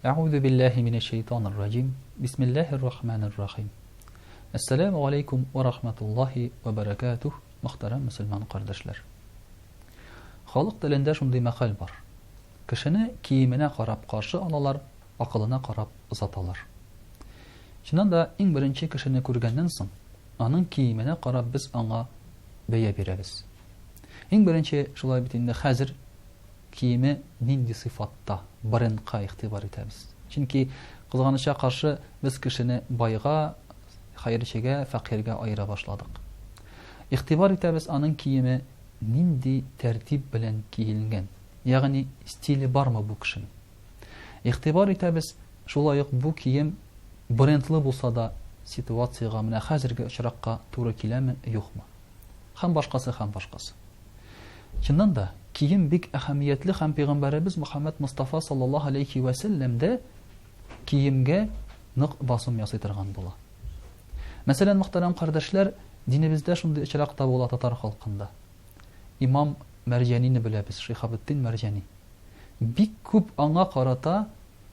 أعوذ بالله من الشيطان الرجيم بسم الله الرحمن الرحيم Assalamu alaikum wa rahmatullahi wa barakatuh. Muhtaram Müslüman kardeşler. Халык телендә шундый мәкаль бар. Кешене киеменә карап каршы алалар, акылына карап озаталар. Шуннан да иң беренче кешене күргәннән соң, аның киеменә карап без аңа бәя бирәбез. Иң беренче шулай бит инде хәзер киеме нинди сыйфатта барынка игътибар итәбез. Чөнки кызганыча каршы без кешене байга, хәерчегә, фәкыйргә айыра башладык. Игътибар итәбез аның киеме нинди тәртип белән киелгән. Ягъни стиле бармы бу кешенең. Игътибар итәбез шулай ук бу кием брендлы булса да ситуациягә, менә хәзерге очракка туры киләме, юкмы? Һәм башкасы. Чыннан да кием бик әһәмиятле һәм Пәйгамбәребез Мөхәммәд Мустафа саллаллаһу алейхи ва сәлләмдә киемгә нык басым ясый торган була. Мәсәлән, мөхтәрәм кардәшләр, динебездә шундый очракта була татар халкында. Имам Мәрҗәнине беләбез, Шихабетдин Мәрҗәни. Бик күп аңа карата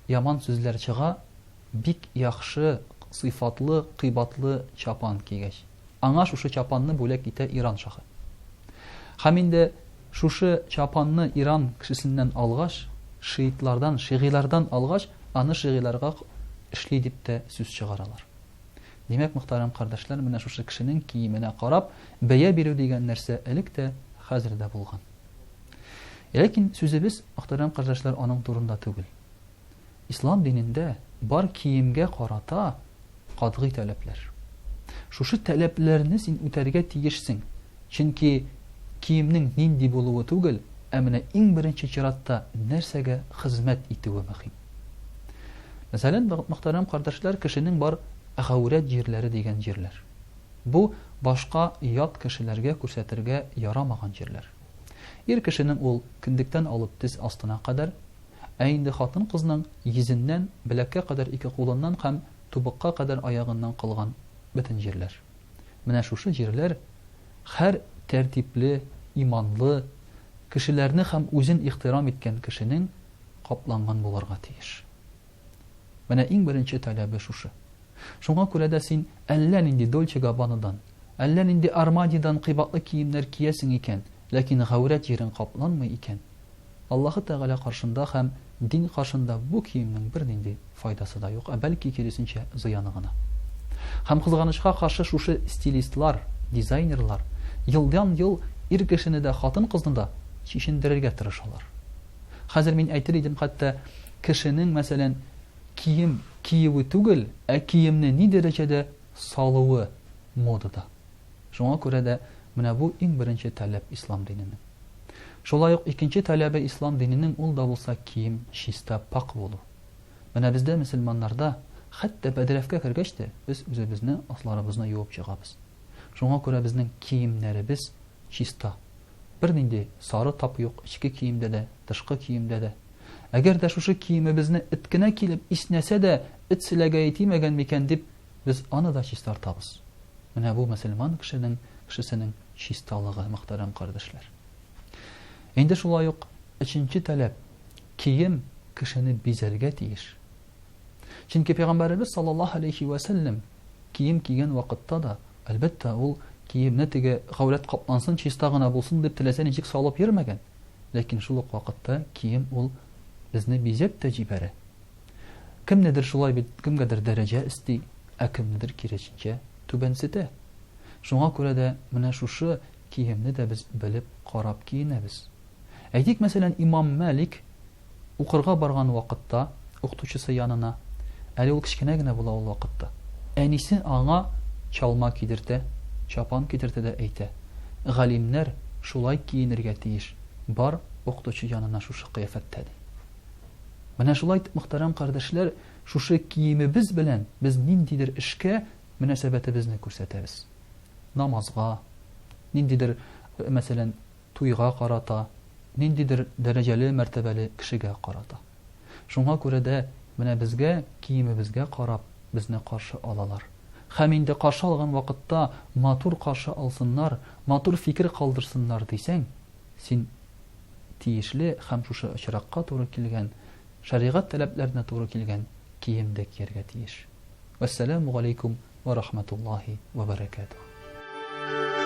яман сүзләр чыга, бик яхшы, сыйфатлы, кыйбатлы чапан кигәч. Аңа шушы чапанны бүләк итә Иран шаһы. Һәм инде шушы чапанны Иран кешесеннән алгач, шиитлардан, шигылардан алгач, аны шигыларга эшли дип тә сүз чыгаралар. Димәк, мөхтәрәм кардәшләр, менә шушы кешенең киеменә карап бәя бирү дигән нәрсә элек тә, хәзер дә булган. Ләкин сүзебез, мөхтәрәм кардәшләр, аның турында түгел. Ислам динендә бар киемгә карата катгый таләпләр. Шушы таләпләрне син үтәргә тиешсең. Чөнки киемнең нинди булуы түгел, ә менә иң беренче чиратта нәрсәгә хезмәт итүе мөһим. Мәсәлән, мөхтәрәм кардәшләр, кешенең бар гаурәт җирләре дигән җирләр. Бу башка ят кешеләргә күрсәтергә ярамаган җирләр. Ир кешенең ул киндектән алып тез астына кадәр, ә инде хатын кызның йөзеннән беләккә кадәр ике кулыннан һәм тубыкка кадәр аягыннан кылган бөтен җирләр. Менә шушы җирләр һәр тәртипле, иманлы кешеләрне һәм үзен ихтирам иткән кешенең капланган булырга тиеш. Менә иң беренче таләбе шушы. Шуңа күрә дә син әллә нинди Dolce Gabbanaдан, әллә нинди Armaniдан кыйбатлы киемнәр киясең икән, ләкин гаурәт җирен капланмый икән. Аллаһы Тәгалә каршында һәм дин каршында бу киемнең бер нинди файдасы да юк, бәлки киресенчә зыяны гына. Һәм кызганычка каршы шушы стилистлар, дизайнерлар елдан-ел ир кешене дә, хатын кызны да чишендерергә тырышалар. Хәзер мин әйтер идем, хәтта кешенең, мәсәлән, кием киюе түгел, ә киемне ни дәрәҗәдә салуы модада. Шуңа күрә дә менә бу иң беренче таләп ислам диненең. Шулай ук икенче таләбе ислам диненең ул да булса кием чиста, пак булу. Менә бездә мөселманнарда хәтта бәдрәфкә кергәч тә без үзебезне, асларыбызны юып чыгабыз. Шуңа күрә безнең киемнәребез чиста. Бер нинди сары тап юк, ичке киемдә дә, тышкы киемдә дә. Әгәр дә шушы киемебезне иткенә килеп иснәсә дә, ит силәгә итмәгән микән дип, без аны да чистартабыз. Менә бу мөселман кешесенең чисталыгы, мөхтәрәм кардәшләр. Инде шулай ук өченче таләп, кием кешене бизәргә тиеш. Чөнки Пәйгамбәребез саллаллаһу алейхи ва сәлләм кием кигән вакытта да, әлбәттә, ул киемне теге гаурәт каплансын, чиста гына булсын дип теләсә ничек салып йөрмәгән. Ләкин шул ук вакытта кием ул безне бизәп тә җибәрә. Кемнедер шулай бит, кемгәдер дәрәҗә исти, ә кемнедер киресенчә түбәнсетә. Шуңа күрә дә менә шушы киемне дә без белеп карап киенәбез. Әйтик, мәсәлән, Имам Малик укырга барган вакытта укытучысы янына, әле ул кичкенә генә була ул вакытта, әнисе аңа чалма кидертә, чапан кидертә дә әйтә: "Галимнәр шулай киенергә тиеш. Бар укытучы янына шушы кыяфәттә." Менә шулай, мөхтәрәм кардәшләр, шушы киемебез белән без ниндидер эшкә мөнәсәбәтебезне күрсәтәбез. Намазга, ниндидер, мәсәлән, туйга карата, ниндидер дәрәҗәле, мәртәбәле кешегә карата. Шуңа күрә дә менә безгә, киемебезгә карап, безне каршы алалар. Һәм инде каршы алган вакытта матур каршы алсыннар, матур фикер калдырсыннар дисәң, син тиешле һәм шушы очракка туры килгән шариғат таләпләренә туры килгән киемдә кияргә тиеш. Вассаламу алейкум ва рахматуллахи ва баракатуһ.